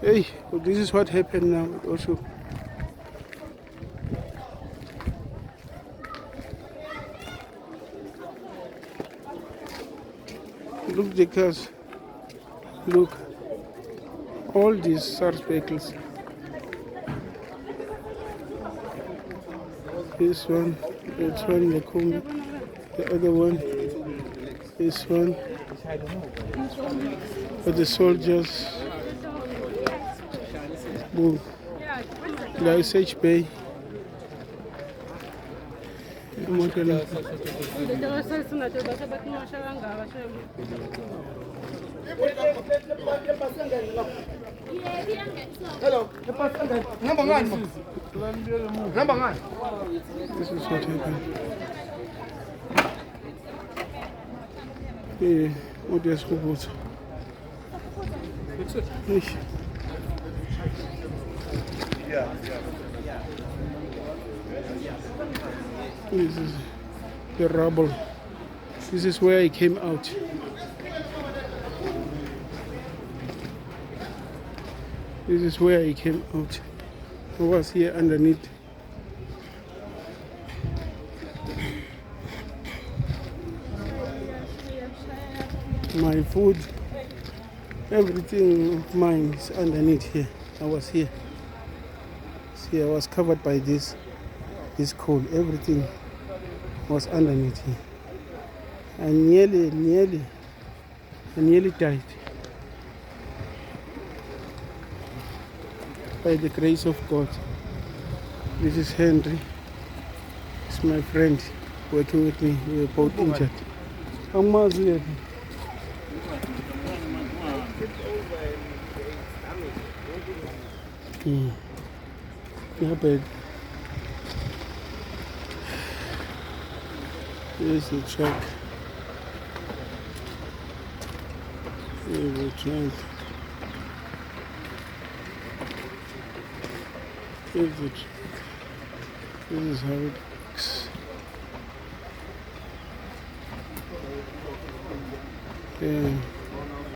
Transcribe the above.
Hey, well, this is what happened now at Oshoek. Look the cars. Look. All these SARS vehicles. This one, that one, the combi, the other one, this one, for the soldiers. Boom. The SH Bay. Hello. This is what happened. Yeah, what is it? This is the rubble. This is where I came out. This is where I came out. I was here underneath. My food, everything of mine is underneath here. I was here. See, I was covered by this coal. Everything was underneath here. I nearly died. By the grace of God. This is Henry. It's my friend working with me. We were both injured. Yeah, but here's the truck. Here's the truck. Here's the truck. This is how it looks. Yeah.